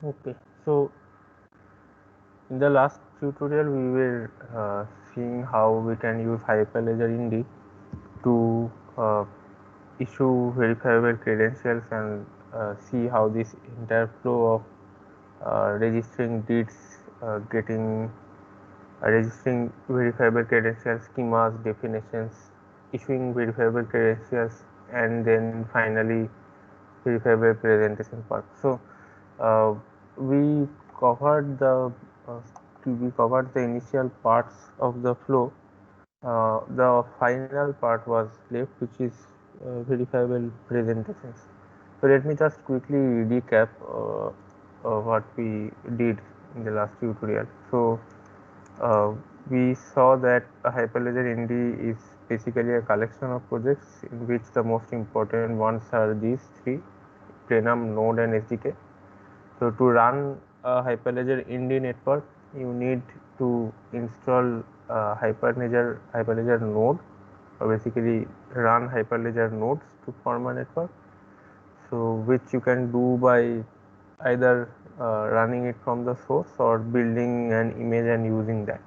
Okay, so in the last tutorial we were seeing how we can use Hyperledger Indy to issue verifiable credentials and see how this entire flow of registering deeds, getting registering verifiable credentials, schemas, definitions, issuing verifiable credentials, and then finally verifiable presentation part. So uh, we covered the uh, we covered the initial parts of the flow. The final part was left, which is verifiable presentations. So let me just quickly recap what we did in the last tutorial. So uh, we saw that a Hyperledger Indy is basically a collection of projects in which the most important ones are these three: Plenum, Node, and SDK. So to run a Hyperledger Indy network, you need to install Hyperledger node, or basically run Hyperledger nodes to form a network. So which you can do by either running it from the source or building an image and using that.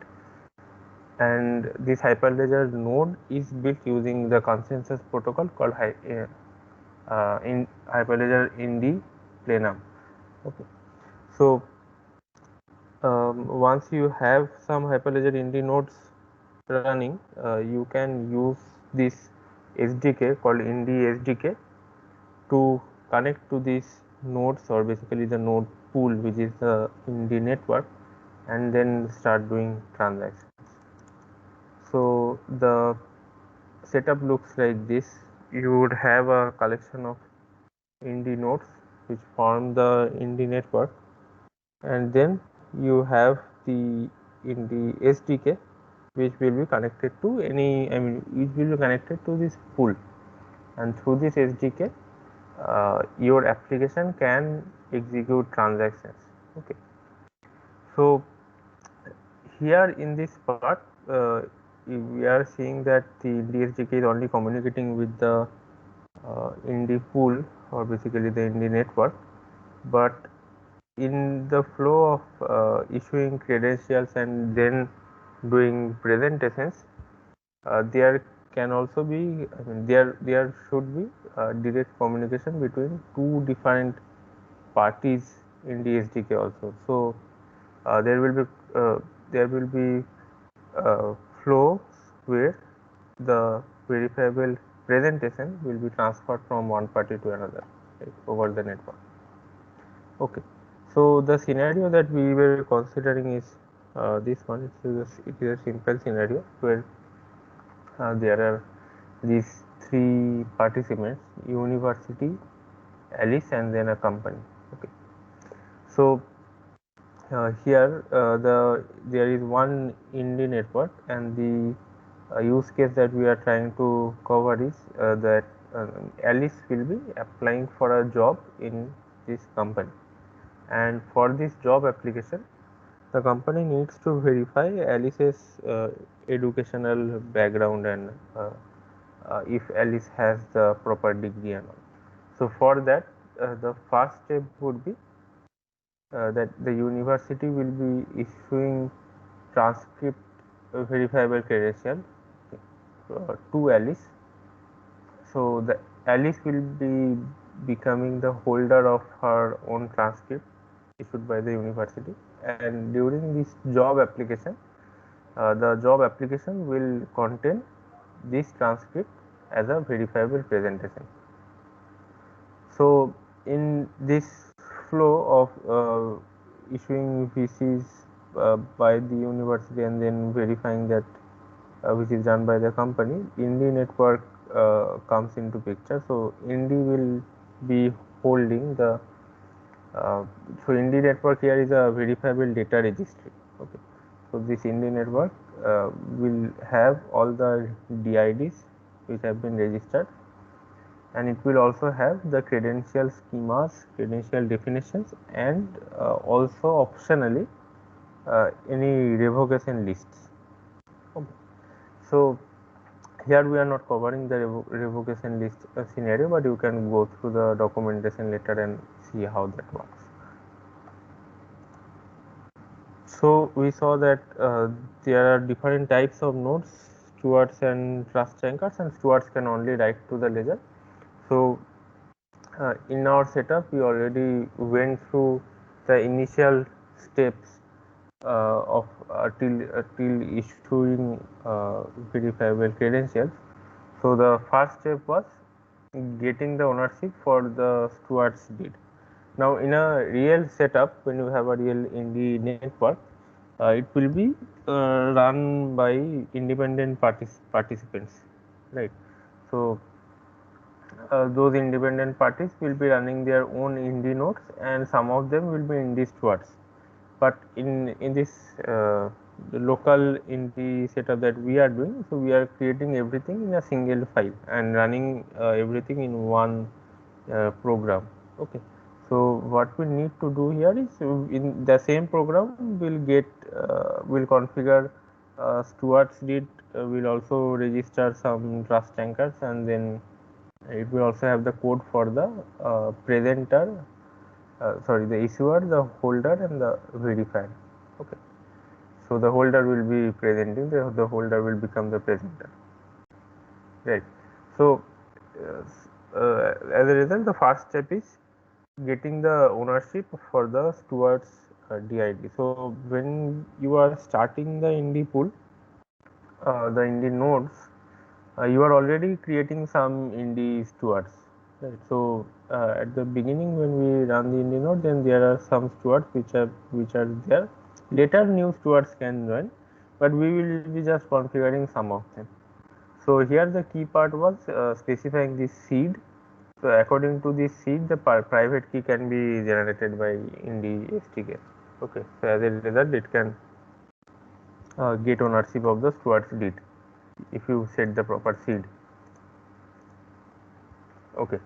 And this Hyperledger node is built using the consensus protocol called in Hyperledger Indy Plenum. Okay. So once you have some Hyperledger Indy nodes running, you can use this SDK called Indy SDK to connect to these nodes, or basically the node pool, which is the Indy network, and then start doing transactions. So the setup looks like this. You would have a collection of Indy nodes which form the Indy network, and then you have the Indy SDK which will be connected to which will be connected to this pool, and through this SDK your application can execute transactions. Okay, so here in this part we are seeing that the Indy SDK is only communicating with the Indy pool, or basically the Indy network, but in the flow of issuing credentials and then doing presentations, there can also be, there should be direct communication between two different parties in the SDK also. So there will be uh, there will be flows where the verifiable presentation will be transferred from one party to another, like, over the network. Okay, so the scenario that we were considering is this one. It is a simple scenario where there are these three participants: university, Alice, and then a company. Okay, so here there is one Indy network, and the use case that we are trying to cover is that Alice will be applying for a job in this company, and for this job application the company needs to verify Alice's educational background, and if Alice has the proper degree and all. So for that, the first step would be that the university will be issuing transcript verifiable credential to Alice. So the Alice will be becoming the holder of her own transcript issued by the university, and during this job application, the job application will contain this transcript as a verifiable presentation. So in this flow of issuing VCs by the university and then verifying that which is done by the company, Indy network comes into picture. So Indy will be holding the so Indy network here is a verifiable data registry. Okay, so this Indy network will have all the DIDs which have been registered, and it will also have the credential schemas, credential definitions, and also optionally any revocation lists. Okay. So here we are not covering the revocation list scenario, but you can go through the documentation later and see how that works. So we saw that there are different types of nodes, stewards and trust anchors, and stewards can only write to the ledger. So in our setup, we already went through the initial steps of till issuing verifiable credentials. So the first step was getting the ownership for the stewards deed. Now in a real setup, when you have a real Indy network, it will be run by independent participants, right? So those independent parties will be running their own Indy nodes, and some of them will be Indy stewards. But in this the local Indy setup that we are doing, so we are creating everything in a single file and running everything in one program. Okay. So what we need to do here is in the same program will configure stewards deed, will also register some trust anchors, and then it will also have the code for the presenter, sorry, the issuer, the holder, and the verifier. Okay. So the holder will be presenting, the holder will become the presenter, right? So as a result, the first step is getting the ownership for the stewards DID. So when you are starting the Indy pool, the Indy nodes, you are already creating some Indy stewards, right? So at the beginning, when we run the Indy node, then there are some stewards which are there. Later new stewards can join, but we will be just configuring some of them. So here the key part was specifying the seed. So according to this seed, the private key can be generated by Indy SDK. Okay, so as a result, it can get ownership of the stewards deed if you set the proper seed. Okay,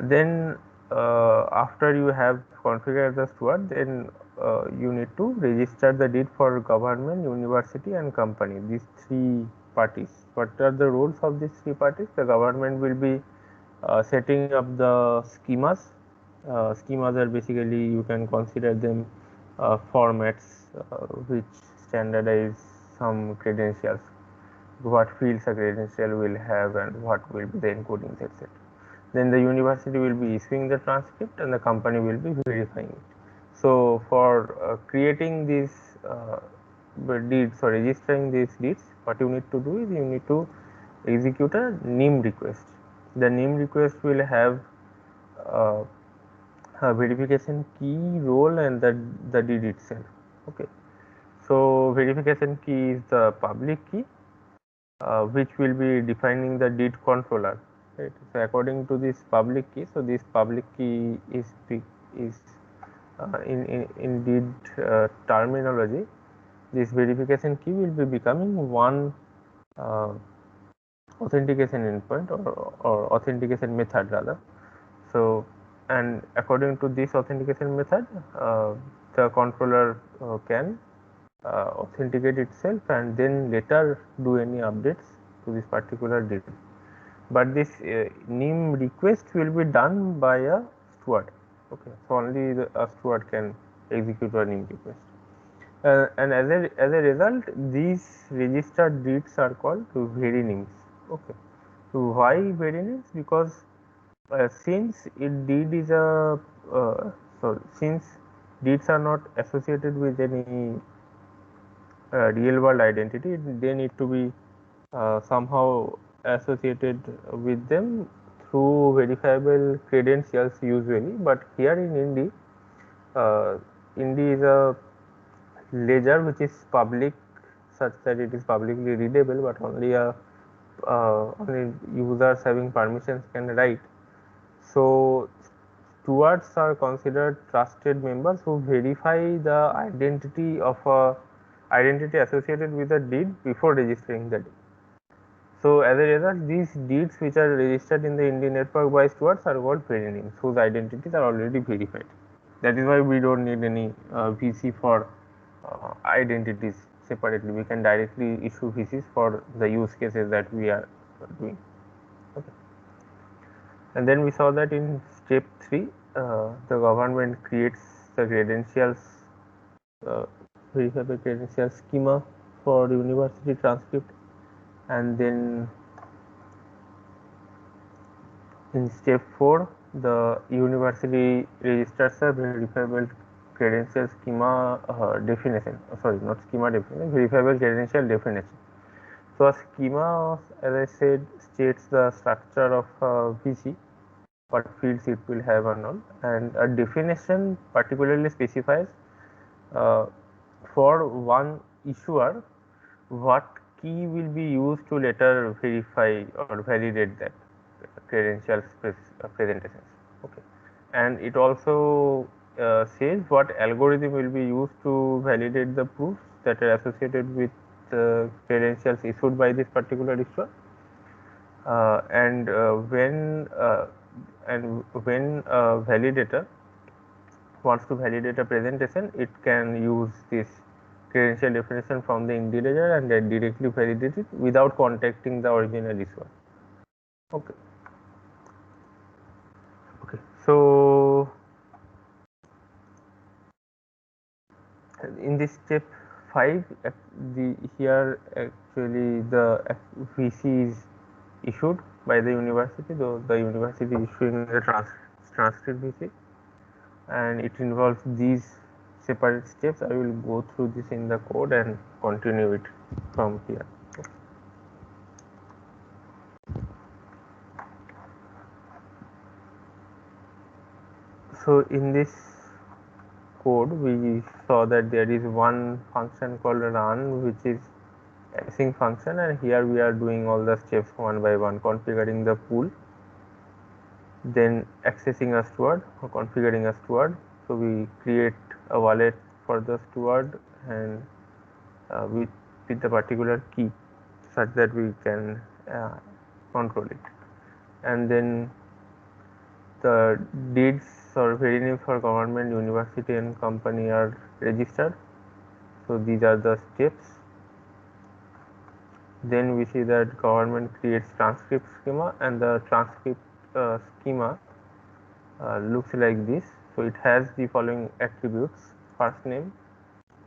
then after you have configured the steward, then you need to register the deed for government, university, and company. These three parties. What are the roles of these three parties? The government will be setting up the schemas. Schemas are basically, you can consider them formats which standardize some credentials, what fields a credential will have and what will be the encodings, etc. Then the university will be issuing the transcript and the company will be verifying it. So for creating these deeds or registering these deeds, what you need to do is you need to execute a NIM request. The NIM request will have uh, a verification key, role, and the deed itself. Okay. So verification key is the public key, which will be defining the deed controller. Right. So according to this public key, so this public key is in deed terminology. This verification key will be becoming one uh, authentication endpoint or authentication method rather. So, and according to this authentication method, the controller can authenticate itself and then later do any updates to this particular deed. But this NIM request will be done by a steward. Okay, so only a steward can execute a NIM request. And as a result, these registered deeds are called VeriNIMs. Okay, so why VeriNIMs? Because since deed is a since deeds are not associated with any real world identity, they need to be somehow associated with them through verifiable credentials usually. But here in Indy, Indy is a ledger which is public, such that it is publicly readable, but only users having permissions can write. So stewards are considered trusted members who verify the identity associated with the deed before registering the deed. So as a result, these deeds which are registered in the Indy network by stewards are called VeriNIMs, whose identities are already verified. That is why we don't need any VC for identities separately. We can directly issue VCs for the use cases that we are doing. Okay. And then we saw that in step 3, the government creates the credentials verifiable credential schema for university transcript, and then in step 4 the university registers a verifiable credential schema definition, sorry, not schema definition, verifiable credential definition. So a schema, as I said, states the structure of VC, what fields it will have or not, and a definition particularly specifies uh, for one issuer what key will be used to later verify or validate that credentials presentations. Okay, and it also says what algorithm will be used to validate the proofs that are associated with credentials issued by this particular issuer, and when a validator wants to validate a presentation, it can use this credential definition from the INDI ledger and then directly validate it without contacting the original issuer. Okay. Okay. So in this step 5, here actually the VC is issued by the university, though the university issuing the transcript VC, and it involves these separate steps. I will go through this in the code and continue it from here. So in this code we saw that there is one function called run, which is async function, and here we are doing all the steps one by one, configuring the pool, then accessing a steward or configuring a steward. So we create a wallet for the steward and with the particular key such that we can control it, and then the deeds or very names for government, university and company are registered. So these are the steps. Then we see that government creates transcript schema, and the transcript schema looks like this. So it has the following attributes: first name,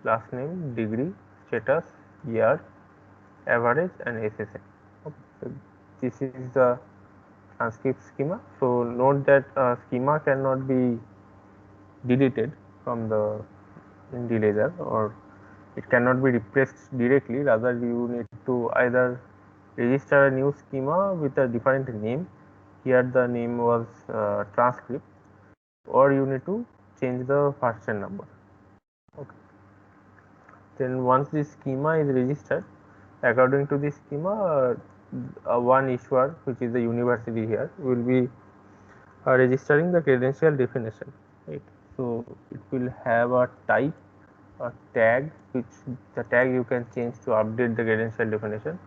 last name, degree, status, year, average and SSN. Okay. So this is the transcript schema. So note that schema cannot be deleted from the INDI ledger, or it cannot be replaced directly. Rather, you need to either register a new schema with a different name. Here the name was transcript, or you need to change the version number. Okay. Then once this schema is registered, according to this schema, one issuer, which is the university here, will be registering the credential definition. Right. So it will have a type, a tag, which the tag you can change to update the credential definition.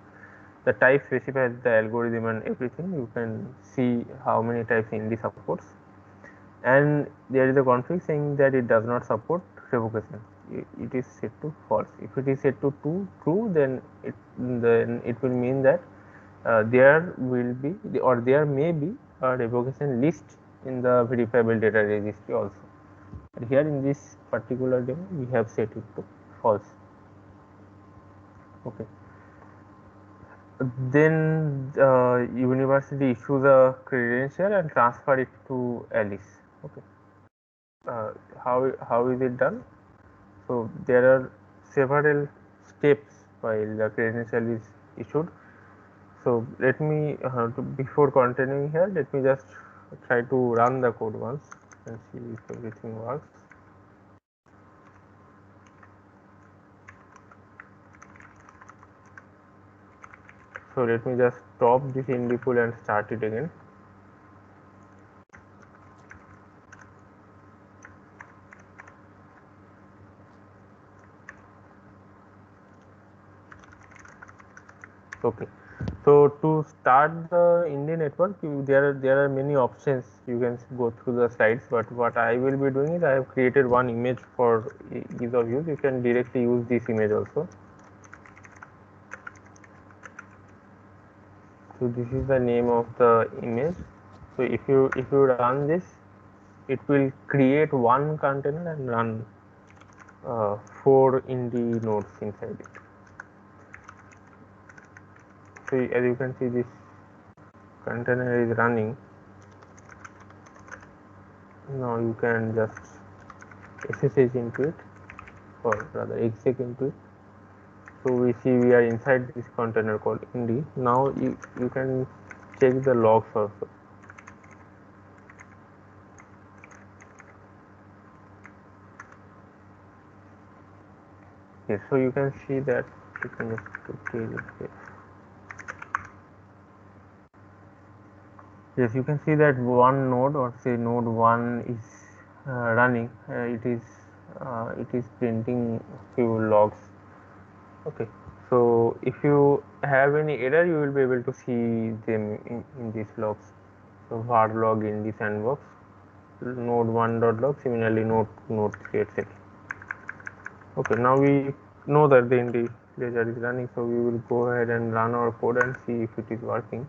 The type specifies the algorithm and everything. You can see how many types INDI supports, and there is a config saying that it does not support revocation. It is set to false. If it is set to true, then it will mean that there will be or there may be a revocation list in the verifiable data registry also. But here in this particular demo, we have set it to false. Okay. Then university issues a credential and transfer it to Alice. Okay. How is it done? So there are several steps while the credential is issued. So let me before continuing here, let me just try to run the code once and see if everything works. So let me just stop this INDI pool and start it again. Okay. So to start the INDI network, there are many options. You can go through the slides, but what I will be doing is I have created one image for ease of use. You can directly use this image also. So this is the name of the image. So if you run this, it will create one container and run 4 indie nodes inside it. So as you can see, this container is running. Now you can just SSH into it, or rather exec into it. So we see we are inside this container called indie. Now you can check the logs also. Yes, so you can see that you can just take it. Yes, you can see that one node, or say node 1 is running. It is printing few logs. Okay, so if you have any error, you will be able to see them in these logs. So var log in the sandbox, node 1 dot log, similarly node 3, etc. Okay, now we know that the indie ledger is running, so we will go ahead and run our code and see if it is working.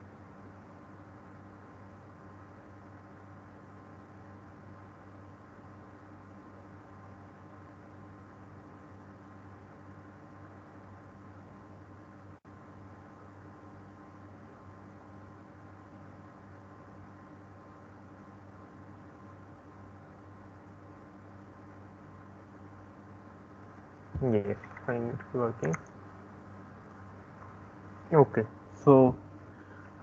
Yes, fine, it's working. Okay, so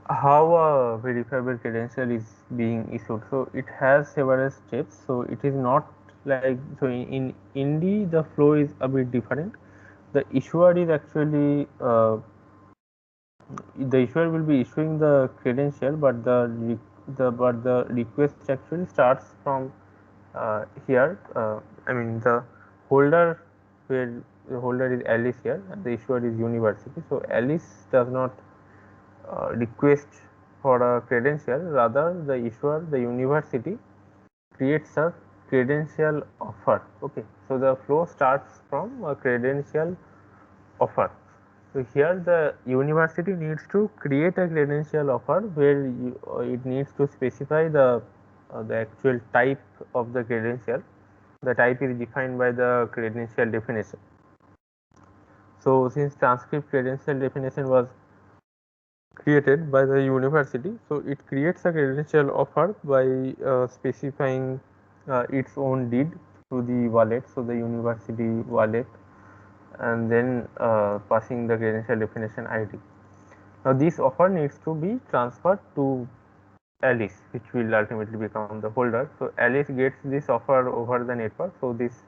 how a verifiable credential is being issued? So it has several steps. So it is not like, so in indie the flow is a bit different. The issuer is actually the issuer will be issuing the credential, but the request actually starts from here. I mean, the holder, where the holder is Alice here and the issuer is university. So Alice does not request for a credential, rather the issuer, the university, creates a credential offer. Okay, so the flow starts from a credential offer. So here the university needs to create a credential offer where it needs to specify the actual type of the credential. The type is defined by the credential definition. So since transcript credential definition was created by the university, so it creates a credential offer by specifying its own deed to the wallet, so the university wallet, and then passing the credential definition ID. Now this offer needs to be transferred to Alice, which will ultimately become the holder. So Alice gets this offer over the network. So this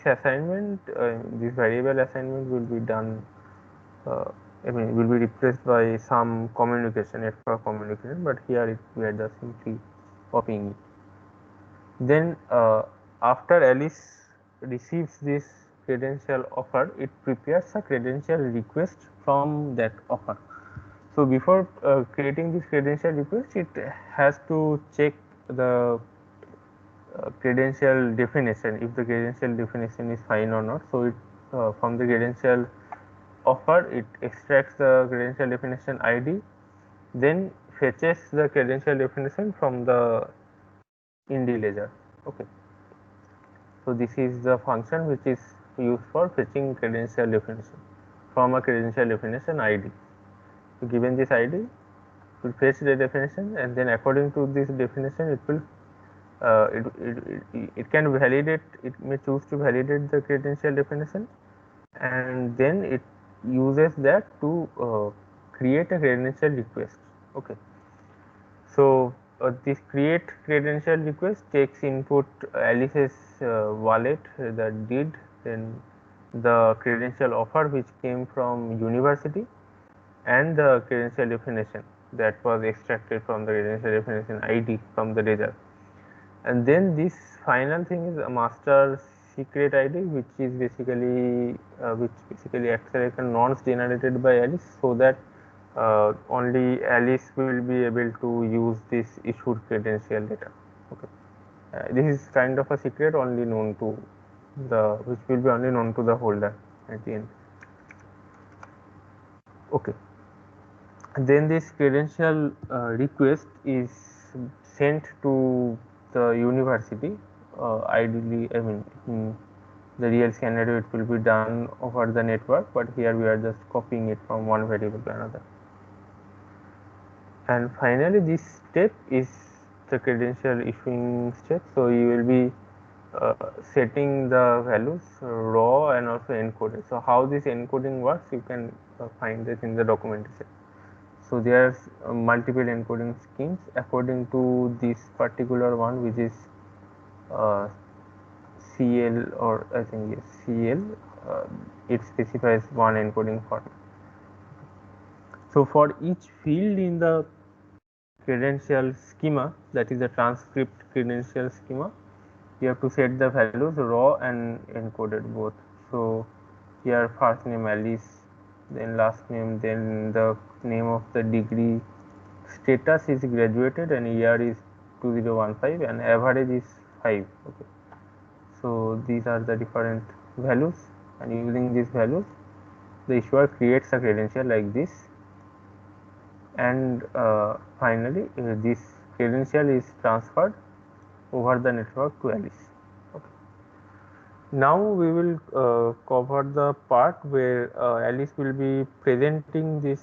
assignment, this variable assignment will be done. I mean, will be replaced by some communication, network communication. But here we are just simply copying it. Then after Alice receives this credential offer, it prepares a credential request from that offer. So before creating this credential request, it has to check the credential definition, if the credential definition is fine or not. So it from the credential offer, it extracts the credential definition ID, then fetches the credential definition from the indie ledger. Okay. So this is the function which is used for fetching credential definition from a credential definition ID. So given this ID, it will fetch the definition, and then according to this definition, it will it can validate. It may choose to validate the credential definition, and then it uses that to create a credential request. Okay. So this create credential request takes input Alice's wallet, the deed, then the credential offer which came from university, and the credential definition that was extracted from the credential definition ID from the ledger. And then this final thing is a master secret ID, which basically acts like a nonce generated by Alice, so that only Alice will be able to use this issued credential data. Okay, this is kind of a secret only known to which will be only known to the holder at the end. Okay, then this credential request is sent to the university. Ideally, I mean, the real scenario, it will be done over the network, but here we are just copying it from one variable to another. And finally, this step is the credential issuing step. So you will be setting the values raw and also encoded. So how this encoding works, you can find it in the documentation. So there are multiple encoding schemes according to this particular one, which is CL, or I think yes, CL. It specifies one encoding format. So for each field in the credential schema, that is the transcript credential schema, you have to set the values raw and encoded both. So here first name Alice, then last name, then the name of the degree, status is graduated, and year is 2015, and average is 5. Okay. So these are the different values, and using these values the issuer creates a credential like this, and finally this credential is transferred over the network to Alice. Okay. Now we will cover the part where Alice will be presenting this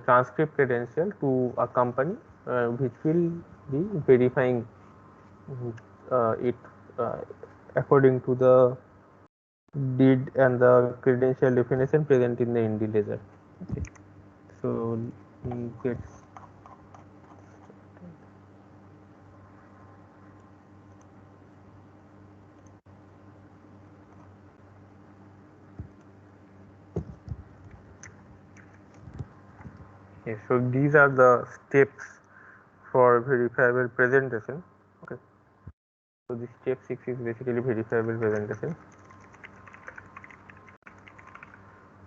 transcript credential to a company which will be verifying it according to the deed and the credential definition present in the INDI ledger. Okay. So let's okay, so these are the steps for verifiable presentation. Okay. So this step 6 is basically verifiable presentation.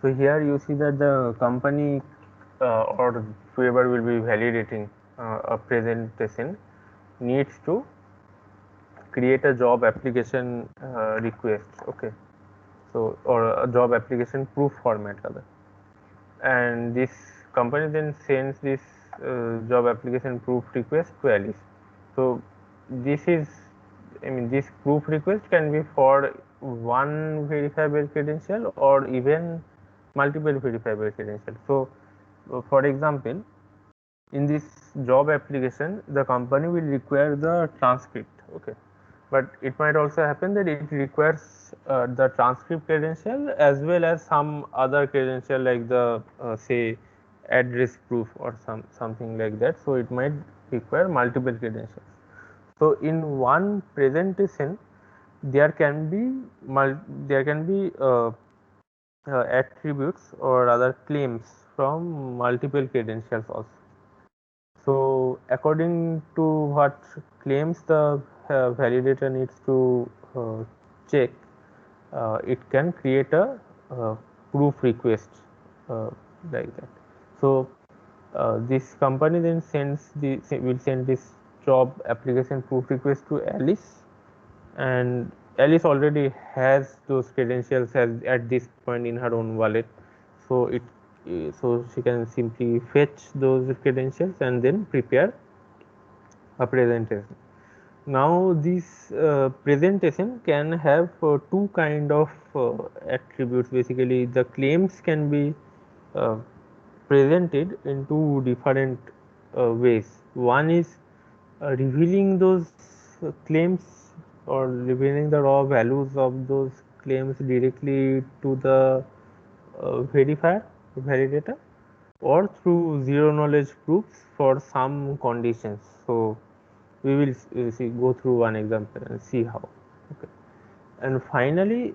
So here you see that the company or whoever will be validating a presentation needs to create a job application request. Okay. So or a job application proof format rather, and this company then sends this job application proof request to Alice. So this is, I mean, this proof request can be for one verifiable credential or even multiple verifiable credentials. So for example, in this job application the company will require the transcript. Okay, but it might also happen that it requires the transcript credential as well as some other credential like the say address proof or something like that. So it might require multiple credentials. So in one presentation there can be attributes or other claims from multiple credentials also. So according to what claims the validator needs to check, it can create a proof request like that. So this company then will send this job application proof request to Alice, and Alice already has those credentials at this point in her own wallet. So so she can simply fetch those credentials and then prepare a presentation. Now this presentation can have two kind of attributes. Basically the claims can be uh, presented in two different ways. One is revealing those claims or revealing the raw values of those claims directly to the validator, or through zero knowledge proofs for some conditions. So we will go through one example and see how. Okay. And finally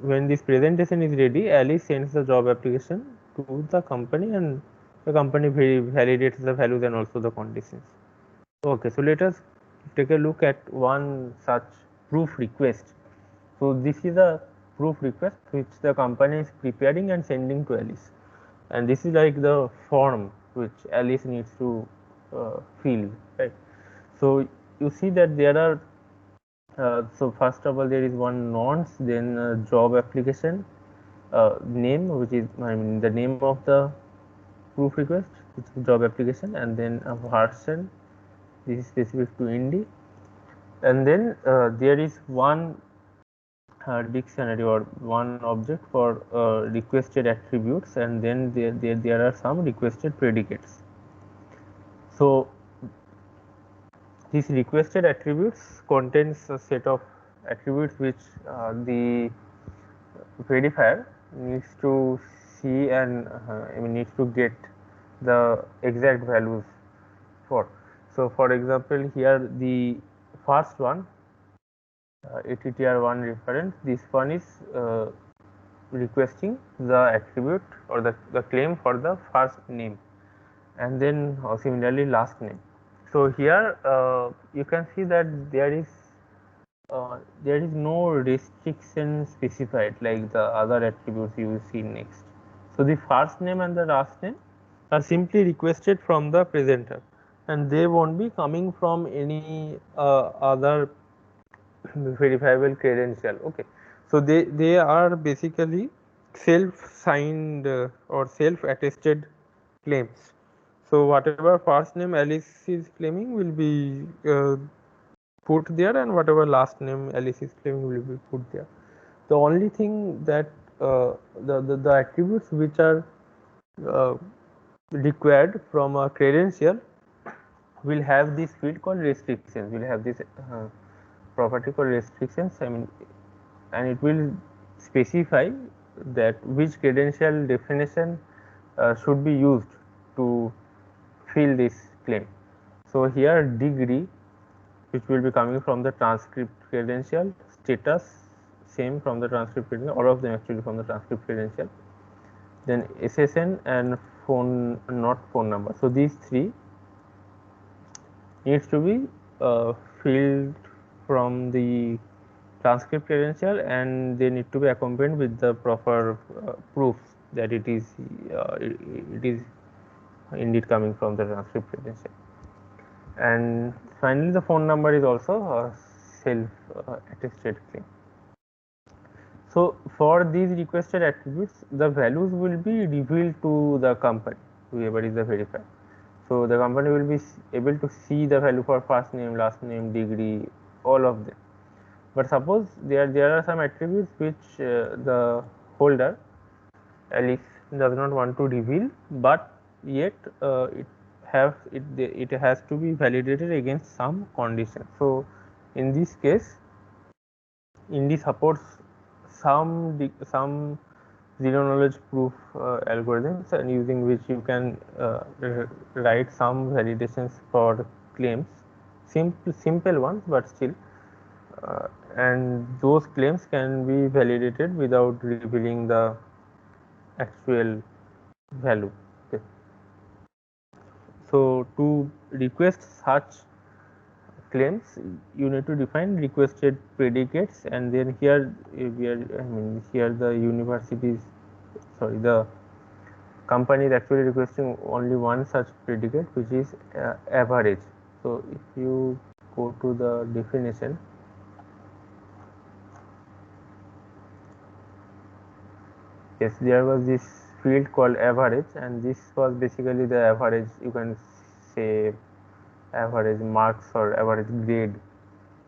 when this presentation is ready, Alice sends the job application to the company, and the company validates the values and also the conditions. Okay, so let us take a look at one such proof request. So this is a proof request which the company is preparing and sending to Alice, and this is like the form which Alice needs to fill, right? So you see that there are so first of all there is one nonce, then job application name, which is, I mean, the name of the proof request, which is job application, and then a version. This is specific to INDI, and then there is one dictionary or one object for requested attributes, and then there are some requested predicates. So these requested attributes contains a set of attributes which the verifier needs to see and needs to get the exact values for. So for example, here the first one, ATTR1 reference, this one is requesting the attribute or the claim for the first name, and then similarly last name. So here you can see that there is no restriction specified like the other attributes you will see next. So the first name and the last name are simply requested from the presenter, and they won't be coming from any other verifiable credential. Okay, so they are basically self signed or self attested claims. So whatever first name Alice is claiming will be put there, and whatever last name Alice is claiming will be put there. The only thing that the attributes which are uh, required from a credential will have this field called restrictions, will have this property called restrictions. And it will specify that which credential definition should be used to fill this claim. So here degree, which will be coming from the transcript credential, status same from the transcript credential, all of them actually from the transcript credential, then SSN and phone, not phone number. So these three needs to be filled from the transcript credential, and they need to be accompanied with the proper proofs that it is indeed coming from the transcript credential. And finally, the phone number is also a self attested claim. So for these requested attributes, the values will be revealed to the company, whoever is the verifier. So the company will be able to see the value for first name, last name, degree, all of them. But suppose there are some attributes which the holder Alice does not want to reveal, but yet it has to be validated against some condition. So in this case, Indy supports some zero knowledge proof algorithms, and using which you can write some validations for claims, simple ones, but still. And those claims can be validated without revealing the actual value. Okay. So to request such claims, you need to define requested predicates, and then here here the universities, sorry, the company is actually requesting only one such predicate, which is average. So if you go to the definition, yes, there was this field called average, and this was basically the average, you can say average marks or average grade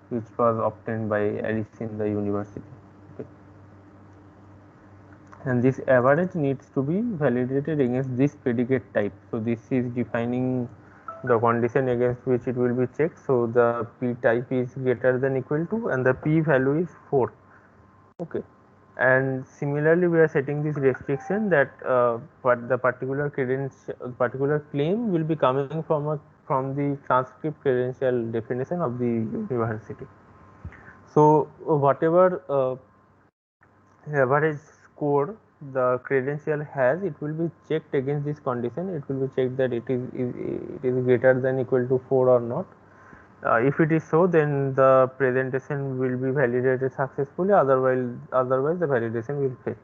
which was obtained by Alice in the university. Okay. And this average needs to be validated against this predicate type. So this is defining the condition against which it will be checked. So the p type is greater than equal to, and the p value is 4. Okay. And similarly, we are setting this restriction that the particular particular claim will be coming from the transcript credential definition of the university. So whatever average score the credential has, it will be checked against this condition. It will be checked that it is greater than equal to 4 or not. If it is so, then the presentation will be validated successfully, otherwise the validation will fail.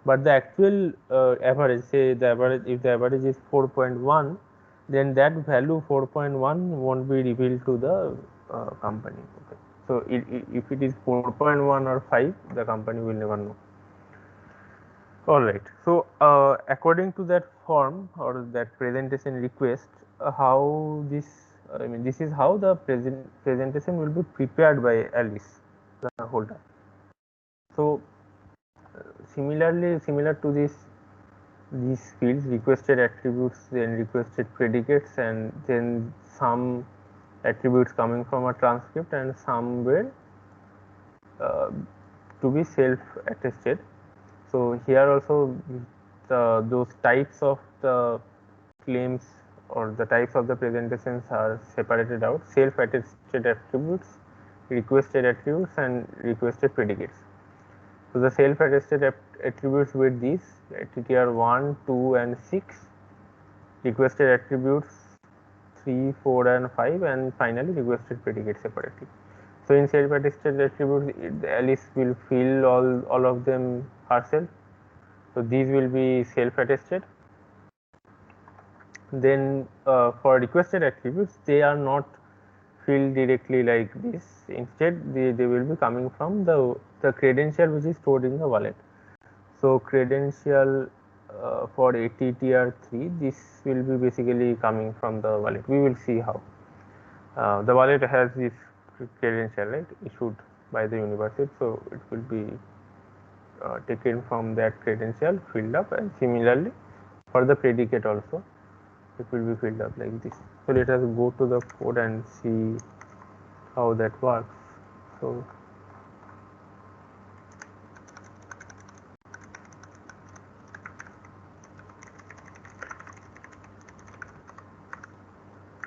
But the actual average, say the average, if the average is 4.1, then that value 4.1 won't be revealed to the company. Okay. So if it is 4.1 or 5, the company will never know. All right. So according to that form or that presentation request, how this, this is how the presentation will be prepared by Alice, the holder. So similar to these fields, requested attributes, then requested predicates, and then some attributes coming from a transcript and some were to be self-attested. So here also those types of the claims or the types of the presentations are separated out: self-attested attributes, requested attributes, and requested predicates. So the self-attested attributes were these: attr 1, 2, and 6, requested attributes 3, 4, and 5, and finally requested predicates separately. So in self-attested attributes, Alice will fill all of them herself. So these will be self-attested. Then for requested attributes, they are not filled directly like this. Instead, they will be coming from the credential which is stored in the wallet. So credential for ATTR3, this will be basically coming from the wallet. We will see how. The wallet has this credential, right, issued by the university, so it will be taken from that credential, filled up, and similarly for the predicate also it will be filled up like this. So let us go to the code and see how that works. So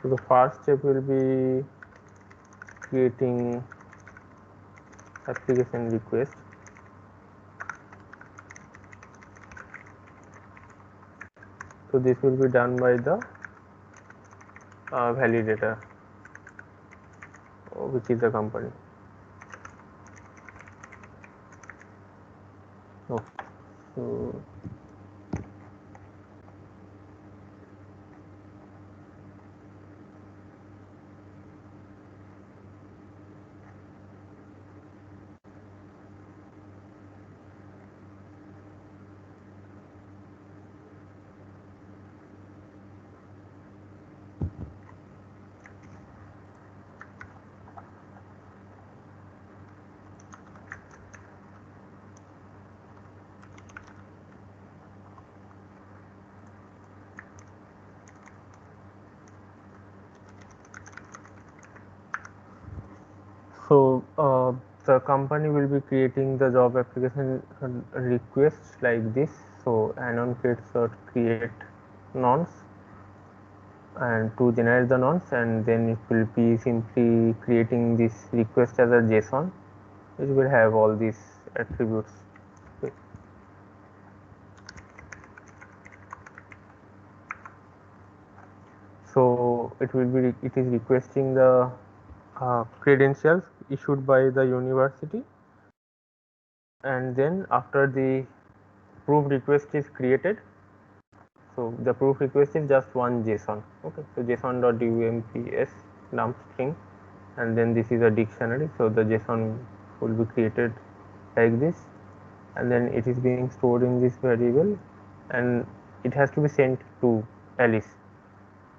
the first step will be creating application request. So this will be done by the validator, which is the company. Okay. So the company will be creating the job application request like this. So anon create nonce, and to generate the nonce, and then it will be simply creating this request as a JSON, which will have all these attributes. So it is requesting the credentials issued by the university, and then after the proof request is created, so the proof request is just one JSON. Okay, so json.umps num string, and then this is a dictionary. So the JSON will be created like this, and then it is being stored in this variable, and it has to be sent to Alice,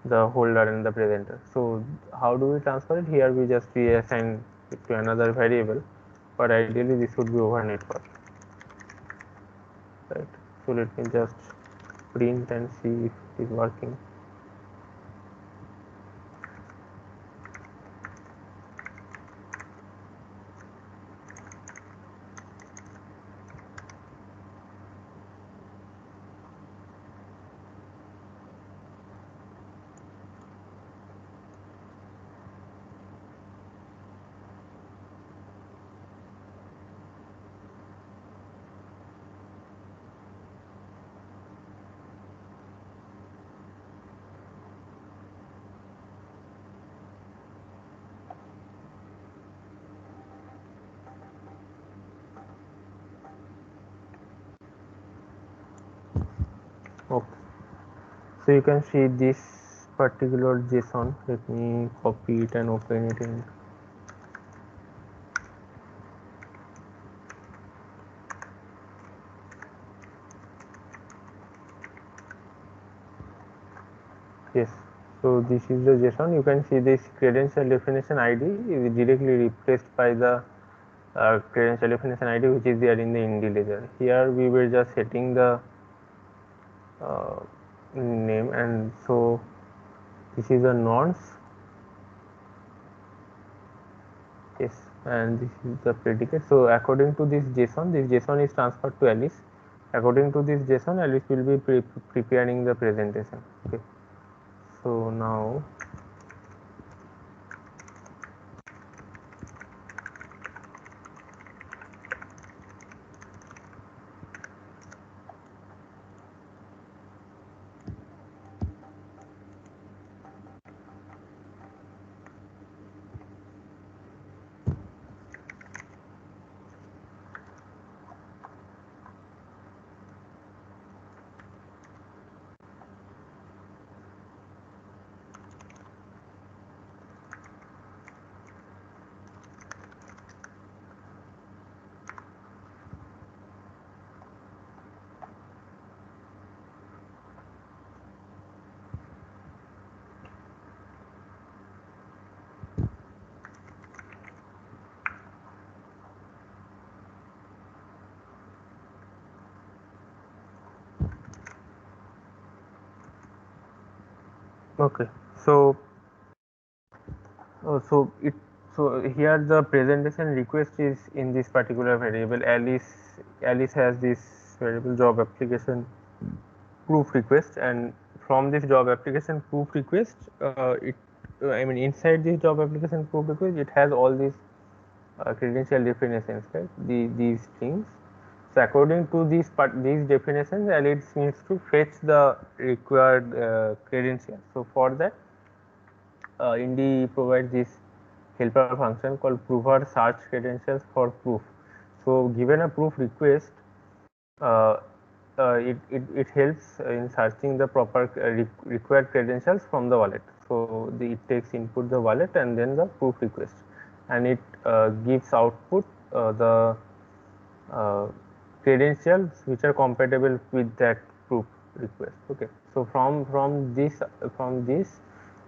the holder and the presenter. So how do we transfer it? Here we just reassign it to another variable, but ideally this would be over network, right? So let me just print and see if it is working. Okay, so you can see this particular JSON. Let me copy it and open it in. Yes, so this is the JSON. You can see this credential definition ID is directly replaced by the credential definition ID which is there in the Indy ledger. Here we were just setting the name, and so this is a nonce. Yes, and this is the predicate. So according to this JSON is transferred to Alice. According to this JSON, Alice will be preparing the presentation. Okay. So now okay. So so here the presentation request is in this particular variable. Alice has this variable job application proof request, and from this job application proof request, I mean inside this job application proof request, it has all these credential definitions, right? These things. So according to these definitions, Alice needs to fetch the required credentials. So for that, Indy provides this helper function called prover search credentials for proof. So given a proof request, uh, it helps in searching the proper required credentials from the wallet. So it takes input the wallet and then the proof request, and it gives output the uh, credentials which are compatible with that proof request. Okay. So from this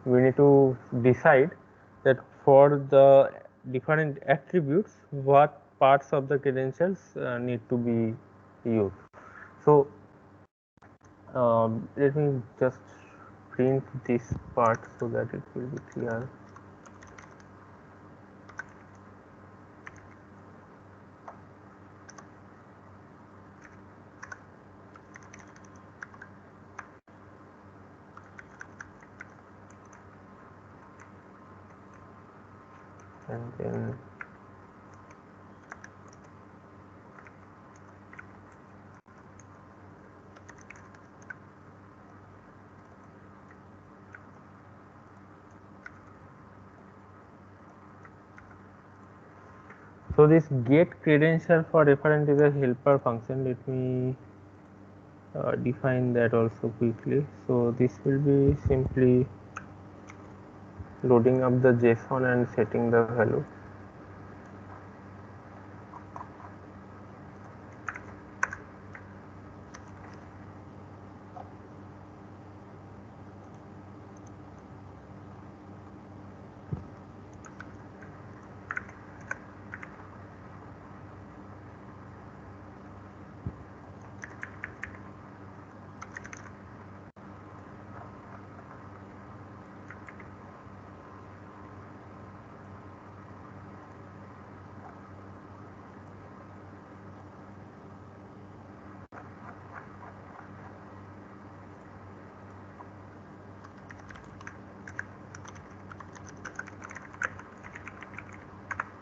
we need to decide that for the different attributes what parts of the credentials need to be used. So let me just print this part so that it will be clear. And then so this get credential for referent is a helper function. Let me define that also quickly. So this will be simply loading up the JSON and setting the value.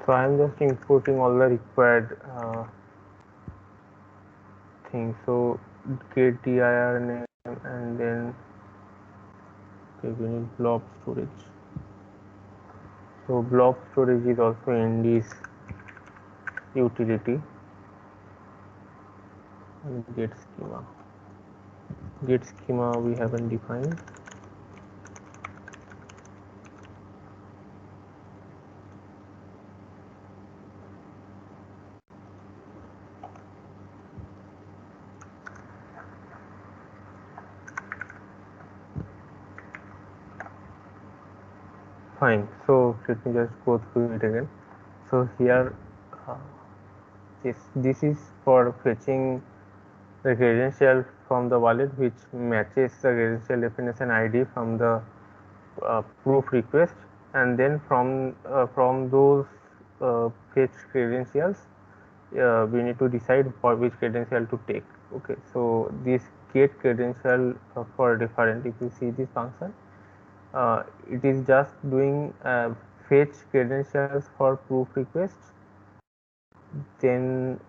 So I am just importing all the required things. So get dir name, and then okay, we need blob storage. So blob storage is also in this utility. And get schema we haven't defined. Fine. So let me just go through it again. So here This is for fetching the credential from the wallet which matches the credential definition ID from the proof request, and then from those fetched credentials we need to decide for which credential to take. Okay, so this get credential for different, if you see this function, it is just doing fetch credentials for proof requests, then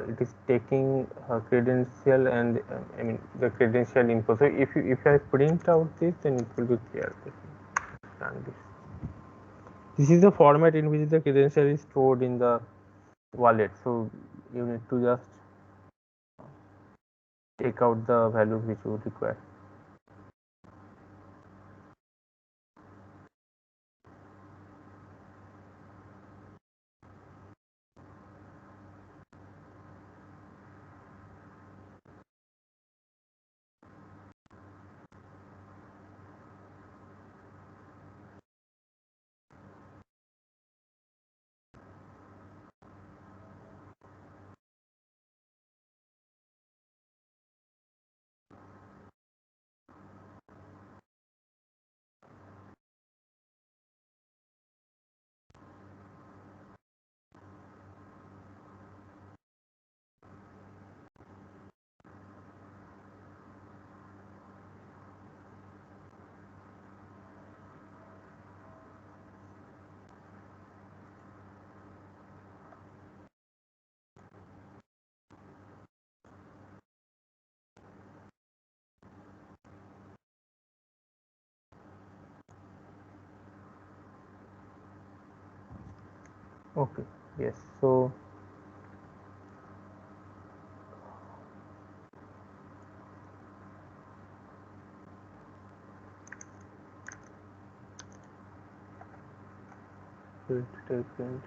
it is taking credential and I mean the credential info. So if I print out this, then it will be clear. This is the format in which the credential is stored in the wallet. So you need to just take out the values which you require. Okay, yes, so it take printed.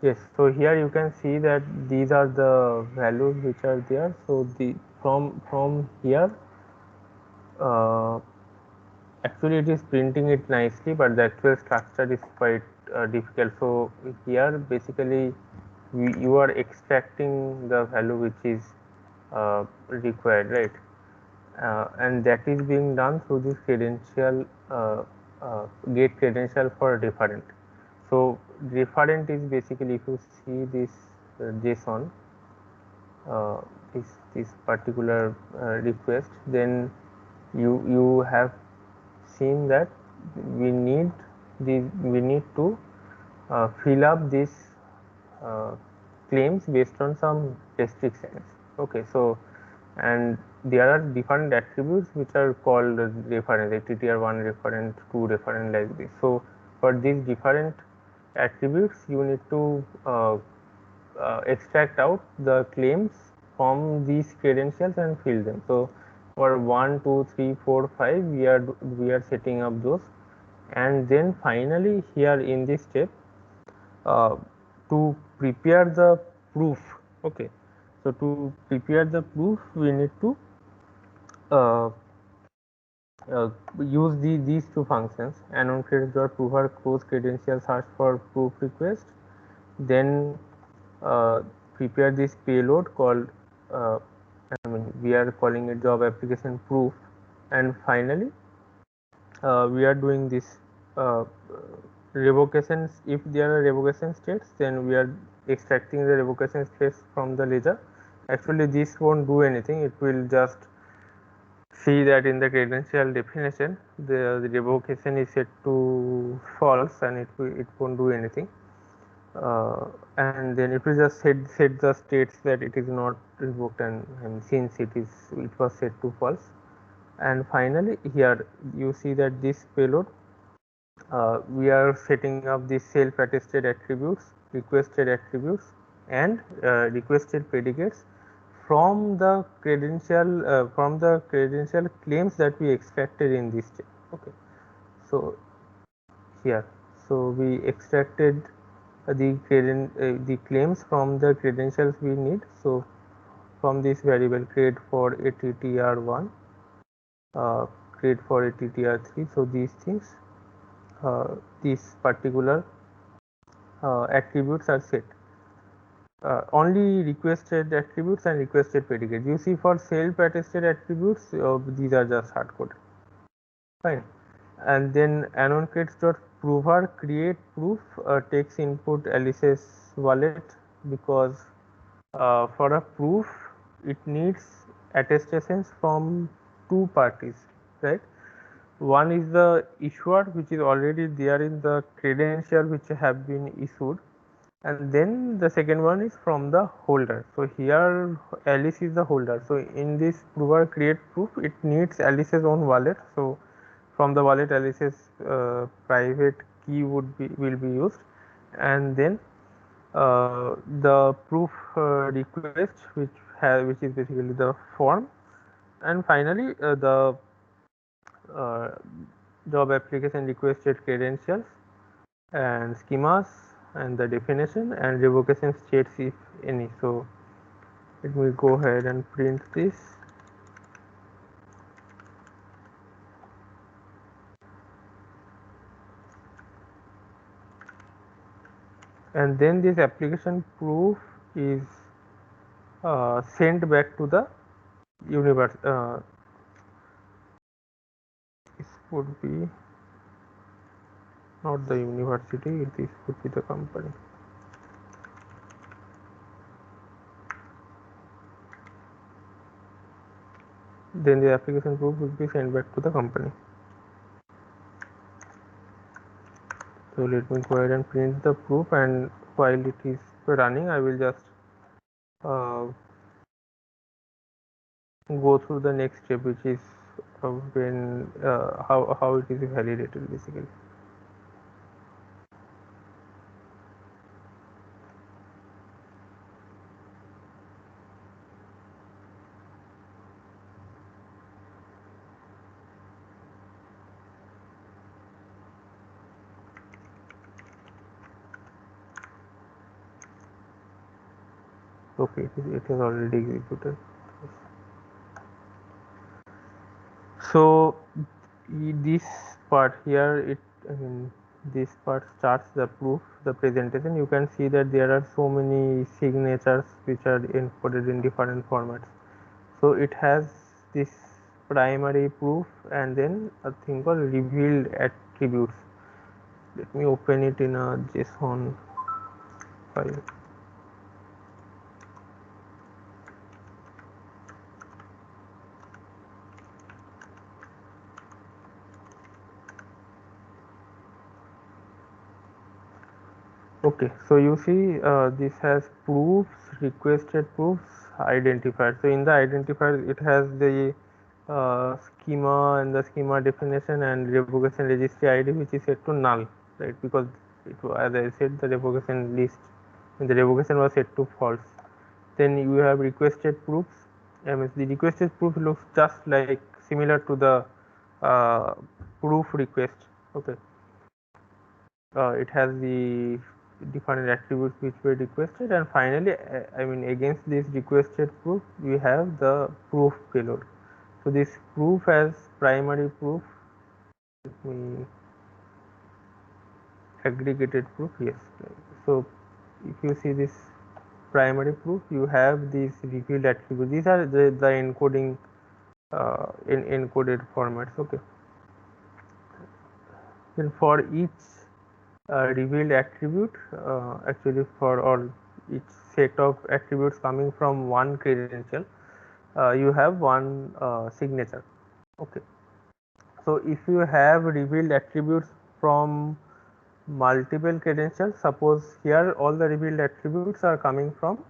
Yes, so here you can see that these are the values which are there. So the from here actually it is printing it nicely, but the actual structure is quite difficult. So here basically you are extracting the value which is required, right? And that is being done through this credential get credential for different. So different is basically, if you see this JSON, uh, this particular request, then you have seen that we need to fill up these uh, claims based on some restrictions. Okay, so and there are different attributes which are called reference, ATTR1 reference, 2 reference, like this. So for these different attributes you need to extract out the claims from these credentials and fill them. So for 1, 2, 3, 4, 5 we are setting up those, and then finally here in this step uh, to prepare the proof. Okay, so to prepare the proof we need to uh, use these two functions, annoncreate.prover close credential search for proof request, then uh, prepare this payload called uh, I mean we are calling it job application proof, and finally we are doing this revocations. If there are revocation states, then we are extracting the revocation states from the ledger. Actually this won't do anything, it will just see that in the credential definition the revocation is set to false, and it won't do anything, and then it will just set the states that it is not revoked, and since it was set to false. And finally here you see that this payload we are setting up the self attested attributes, requested attributes, and requested predicates from the credential claims that we extracted in this step. Okay, so here, so we extracted the claims from the credentials we need. So from this variable create for attr1, create for attr3, so these things, these particular attributes are set. Only requested attributes and requested predicates. You see, for self-attested attributes, these are just hard coded. Fine. And then anoncreates.prover create proof takes input Alice's wallet, because for a proof it needs attestations from two parties, right? One is the issuer, which is already there in the credential which have been issued, and then the second one is from the holder. So here Alice is the holder. So in this prover create proof, it needs Alice's own wallet. So from the wallet, Alice's private key will be used, and then the proof request, which is basically the form, and finally the uh, job application requested credentials and schemas and the definition and revocation states if any. So let me go ahead and print this. And then this application proof is sent back to the universe. This would be not the university, this would be the company. Then the application proof will be sent back to the company. So let me go ahead and print the proof, and while it is running, I will just go through the next step, which is when how it is validated basically. Okay, it is already executed. So this part here, this part starts the proof, the presentation. You can see that there are so many signatures which are encoded in different formats. So it has this primary proof and then a thing called revealed attributes. Let me open it in a JSON file. Okay, so you see this has proofs, requested proofs, identifier. So in the identifier it has the schema and the schema definition and revocation registry ID, which is set to null, right? Because as I said, the revocation list and the revocation was set to false. Then you have requested proofs. The requested proof looks just like similar to the proof request. Okay, it has the different attributes which were requested, and finally against this requested proof we have the proof payload. So this proof as primary proof, let me aggregated proof, yes. So if you see this primary proof, you have these revealed attributes. These are the encoding in encoded formats. Okay, then for each revealed attribute, actually for all each set of attributes coming from one credential, you have one signature. Okay, so if you have revealed attributes from multiple credentials, suppose here all the revealed attributes are coming from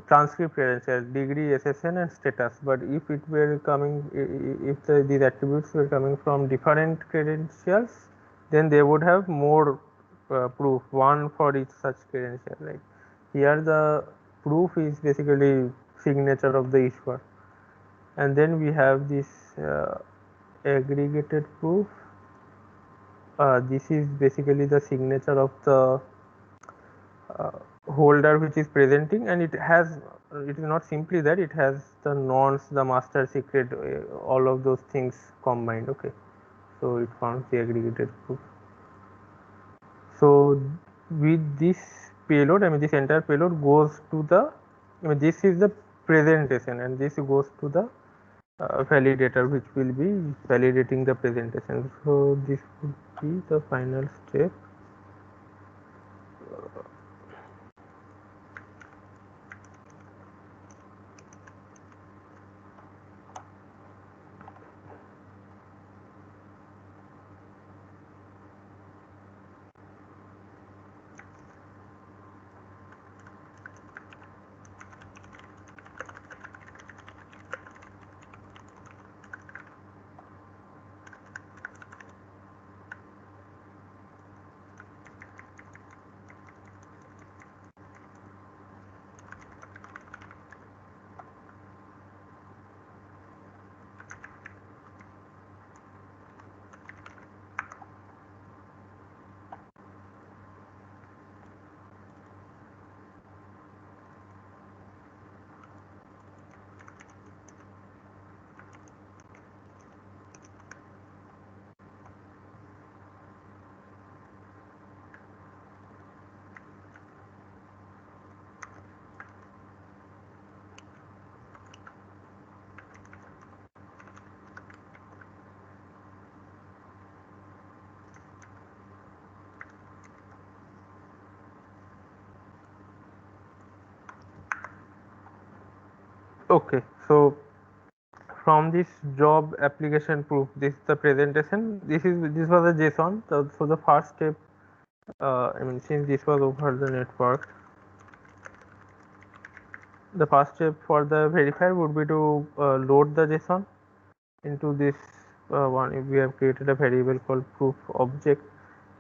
transcript credential, degree, SSN and status, but if it were coming, if these attributes were coming from different credentials, then they would have more proof, one for each such credential, right? Here the proof is basically signature of the issuer. And then we have this aggregated proof. This is basically the signature of the holder which is presenting, and it is not simply that, it has the nonce, the master secret, all of those things combined. Okay, so it forms the aggregated proof. So with this payload, I mean this entire payload goes to the, I mean this is the presentation, and this goes to the validator which will be validating the presentation. So this would be the final step. Okay, so from this job application proof, this is the presentation. This was a JSON. So the first step, I mean since this was over the network, the first step for the verifier would be to load the JSON into this one. If we have created a variable called proof object,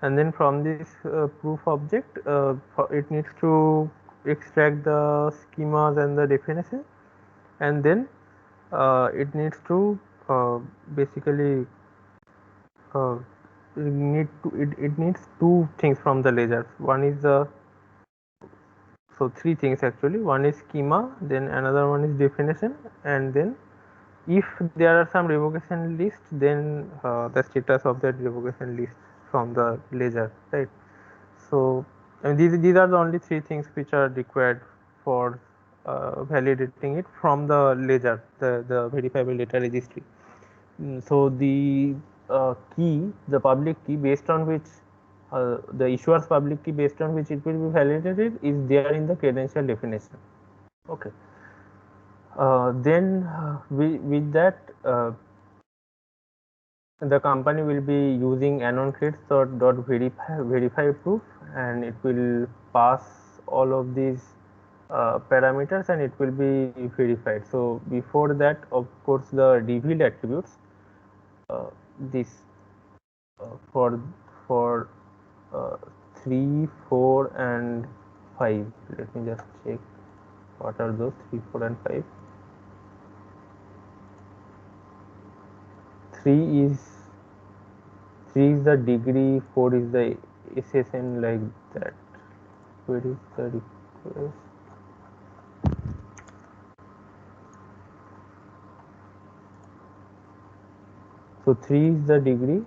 and then from this proof object, it needs to extract the schemas and the definition, and then it needs to basically it needs two things from the ledgers. One is the, so three things actually. One is schema, then another one is definition, and then if there are some revocation list, then the status of that revocation list from the ledger, right? So and these are the only three things which are required for validating it from the ledger, the verifiable data registry. So the key, the public key based on which the issuer's public key based on which it will be validated is there in the credential definition. Okay. Then with that, the company will be using anoncreds.verify proof, and it will pass all of these parameters, and it will be verified. So before that, of course, the revealed attributes, this for 3, 4, and 5. Let me just check what are those 3, 4, and 5. 3 is the degree, 4 is the SSN, like that. Where is the request? So 3 is the degree,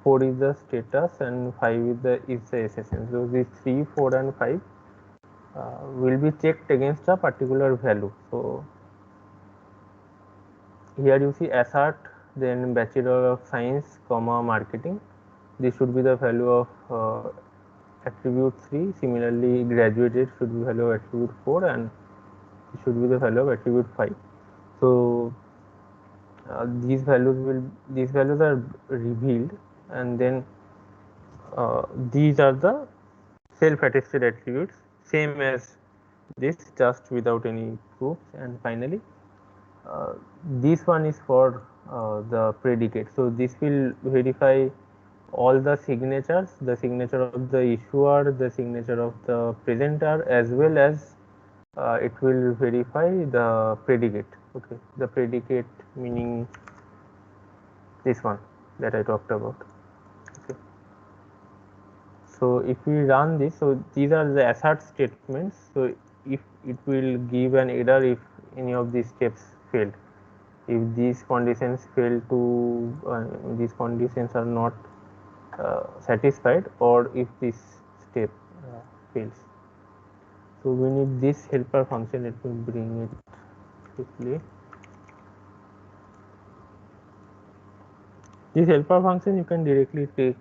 4 is the status, and 5 is the SSN. So these 3, 4, and 5 will be checked against a particular value. So here you see assert, then Bachelor of Science, comma marketing. This should be the value of attribute 3. Similarly, graduated should be value of attribute 4, and this should be the value of attribute 5. So these values are revealed, and then these are the self-attested attributes, same as this, just without any proofs. And finally, this one is for the predicate. So this will verify all the signatures, the signature of the issuer, the signature of the presenter, as well as it will verify the predicate. Okay, the predicate meaning this one that I talked about. Okay, so if we run this, so these are the assert statements. So if it will give an error if any of these steps failed, if these conditions fail to these conditions are not satisfied, or if this step fails. So we need this helper function. Let me bring it quickly. This helper function you can directly take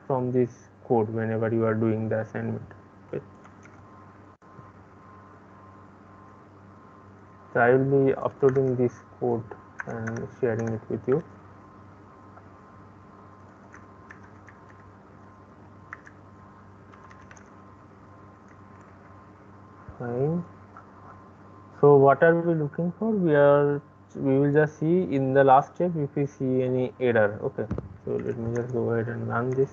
from this code whenever you are doing the assignment. Okay. So I will be uploading this code and sharing it with you. Fine. So what are we looking for? We will just see in the last step if we see any error. Okay. So let me just go ahead and run this.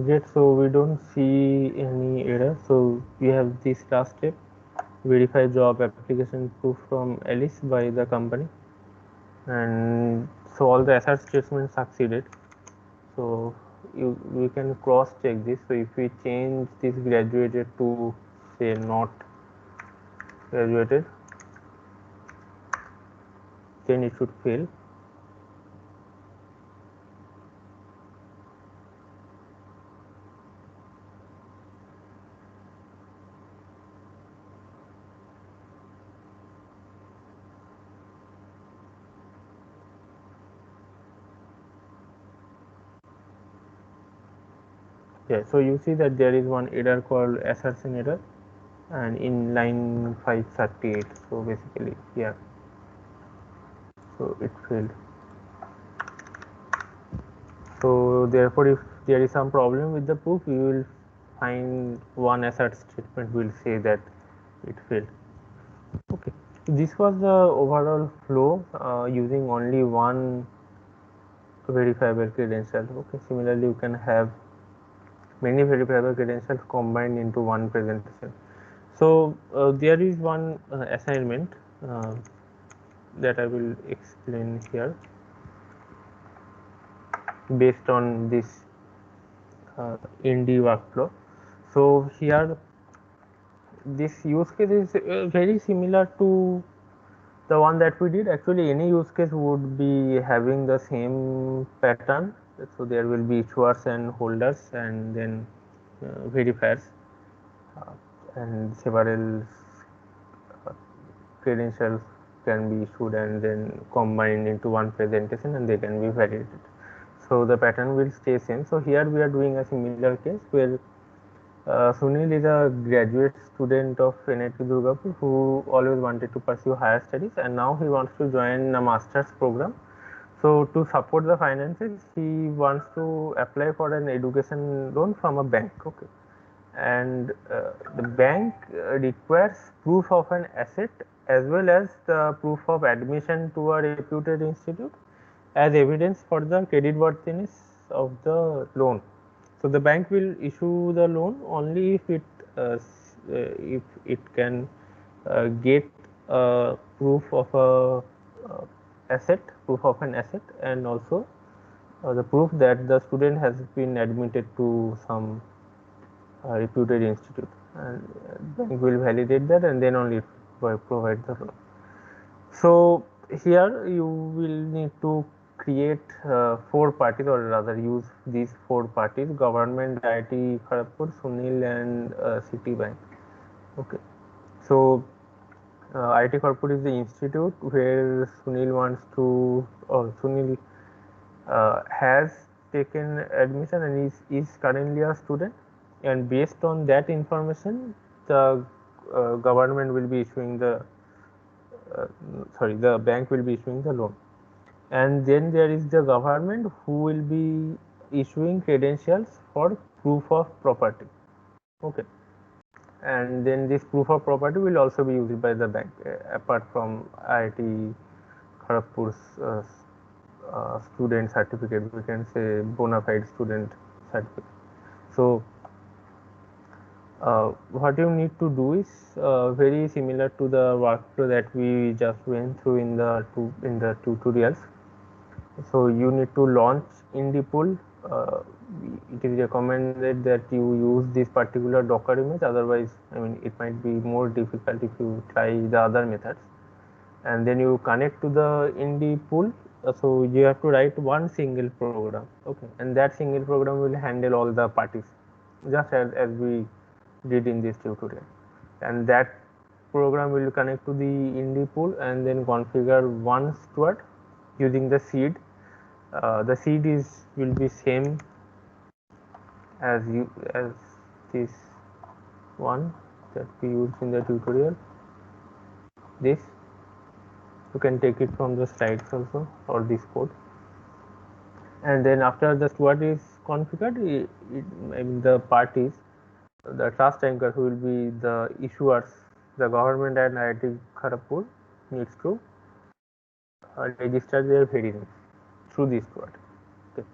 Great, so we don't see any error. So we have this last step, verify job application proof from Alice by the company, and so all the assert statements succeeded. So we can cross check this. So if we change this graduated to say not graduated, then it should fail. Yeah, so you see that there is one error called assertion error, and in line 538. So basically here, so it failed. So therefore, if there is some problem with the proof, you will find one assert statement will say that it failed. Okay, this was the overall flow using only one verifiable credential. Okay, similarly, you can have many verifiable credentials combined into one presentation. So there is one assignment that I will explain here based on this Indy workflow. So here this use case is very similar to the one that we did. Actually, any use case would be having the same pattern. So there will be issuers and holders, and then verifiers, uh, and several credentials can be issued and then combined into one presentation, and they can be validated. So the pattern will stay same. So here we are doing a similar case where Sunil is a graduate student of NIT Durgapur who always wanted to pursue higher studies, and now he wants to join a master's program. So to support the finances, he wants to apply for an education loan from a bank. Okay, and the bank requires proof of an asset as well as the proof of admission to a reputed institute as evidence for the creditworthiness of the loan. So the bank will issue the loan only if it can get proof of a asset, proof of an asset, and also the proof that the student has been admitted to some reputed institute, and bank will validate that, and then only provide the loan. So here you will need to create four parties, or rather use these four parties: government, IIT Kharagpur, Sunil, and Citibank. Okay, so IIT Kharagpur is the institute where Sunil wants to, or Sunil has taken admission and is currently a student, and based on that information the government will be issuing the the bank will be issuing the loan. And then there is the government who will be issuing credentials for proof of property. Okay, and then this proof of property will also be used by the bank apart from IIT Kharagpur's student certificate, we can say bona fide student certificate. So what you need to do is very similar to the workflow that we just went through in the tutorials. So you need to launch IndiPool. It is recommended that you use this particular Docker image, otherwise I mean it might be more difficult if you try the other methods. And then you connect to the IndiPool. So you have to write one single program, okay, and that single program will handle all the parties, just as we did in this tutorial. And that program will connect to the IndiPool and then configure one steward using the seed. The seed will be same as this one that we used in the tutorial. This you can take it from the slides also, or this code. And then after the steward is configured, I mean the parties, the trust anchor who will be the issuers, the government and IIT Kharagpur needs to register their very name through this steward. Okay.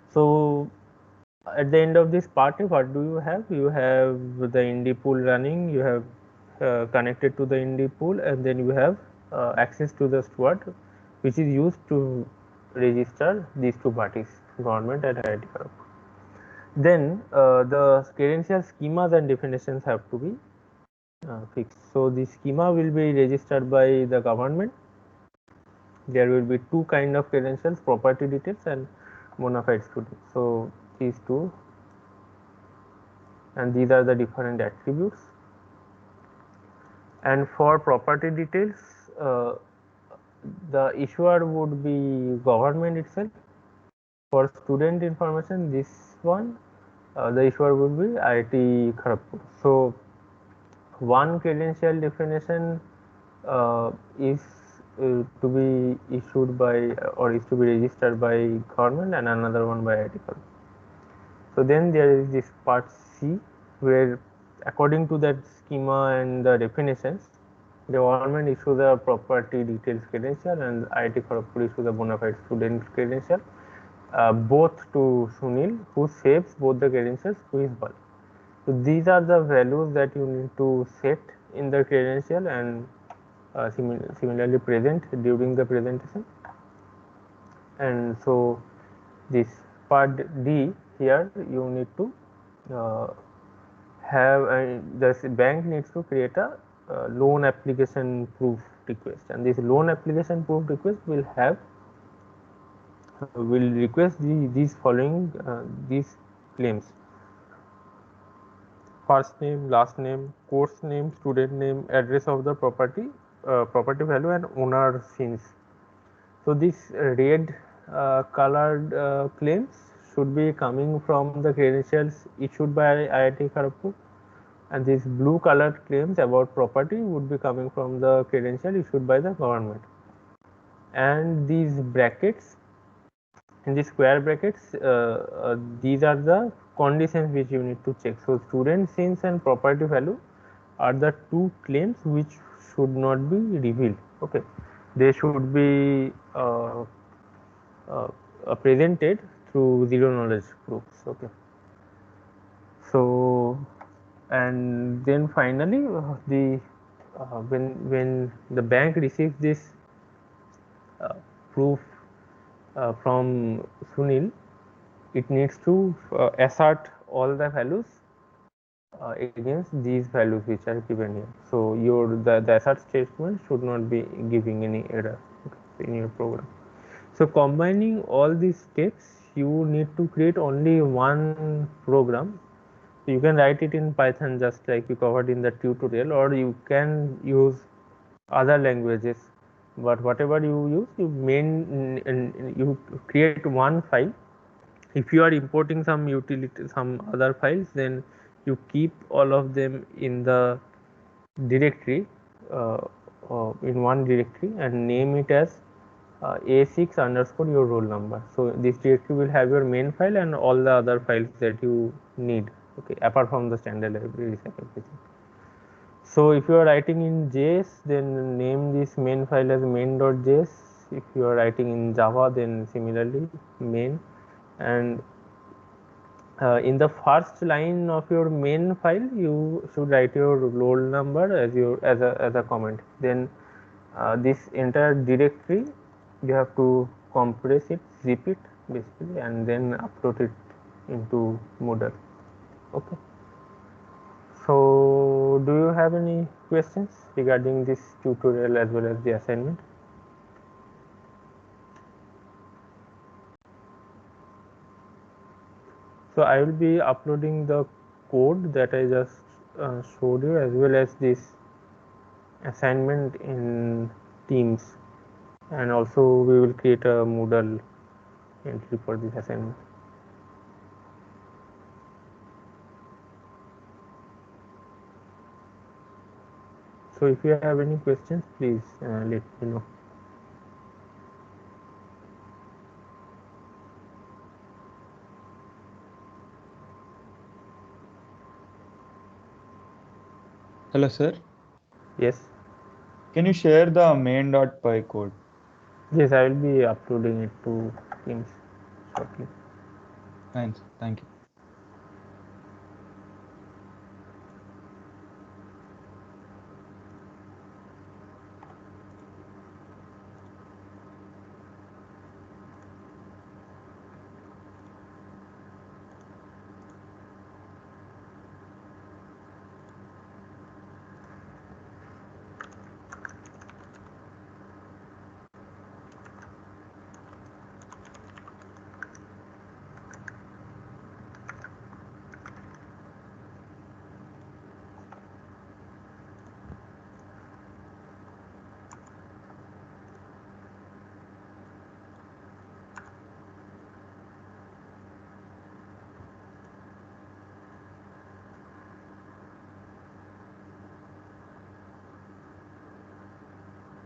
So at the end of this party, what do you have? You have the IndiPool running, you have connected to the IndiPool, and then you have access to the steward, which is used to register these two parties, government and IIT Kharagpur. Then the credential schemas and definitions have to be fixed. So the schema will be registered by the government. There will be two kind of credentials, property details and bona fide student. So these two, and these are the different attributes. And for property details, the issuer would be government itself. For student information, this one, the issuer would be IIT Kharagpur. So one credential definition is to be issued by or is to be registered by government, and another one by IIT Kharagpur. So then there is this part C, where according to that schema and the definitions, the government issues the property details credential and IIT Kharagpur issues the bona fide student credential, both to Sunil, who saves both the credentials to his bulk. So these are the values that you need to set in the credential and similarly present during the presentation. And so this part D here, you need to have the bank needs to create a loan application proof request, and this loan application proof request will request these following these claims: first name, last name, course name, student name, address of the property, property value, and owner since. So this red colored claims should be coming from the credentials issued by IIT Kharagpur, and these blue colored claims about property would be coming from the credential issued by the government. And these brackets, in the square brackets, these are the conditions which you need to check. So student since and property value are the two claims which should not be revealed. Okay, they should be presented through zero knowledge proofs. Okay, so and then finally the when the bank receives this proof from Sunil, it needs to assert all the values against these values which are given here. So the assert statement should not be giving any error in your program. So combining all these steps, you need to create only one program So you can write it in Python just like we covered in the tutorial, or you can use other languages. But whatever you use, you create one file. If you are importing some utility, some other files, then you keep all of them in the directory, uh, in one directory, and name it as a6 underscore your roll number. So this directory will have your main file and all the other files that you need, okay, apart from the standard libraries and everything. So if you are writing in JS, then name this main file as main.js. If you are writing in Java, then similarly main. And in the first line of your main file, you should write your roll number as a comment. Then this entire directory, you have to compress it, zip it basically, and then upload it into Moodle. Okay. So do you have any questions regarding this tutorial as well as the assignment? So I will be uploading the code that I just showed you, as well as this assignment in Teams, and also we will create a Moodle entry for this assignment. So if you have any questions, please let me know. Hello, sir. Yes. Can you share the main.py code? Yes, I will be uploading it to Teams shortly. Fine, sir. Thank you.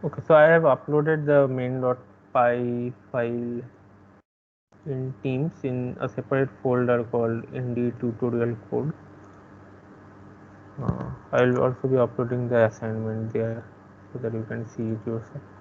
Okay, so I have uploaded the main.py file in Teams in a separate folder called ND tutorial code. I will also be uploading the assignment there so that you can see it yourself.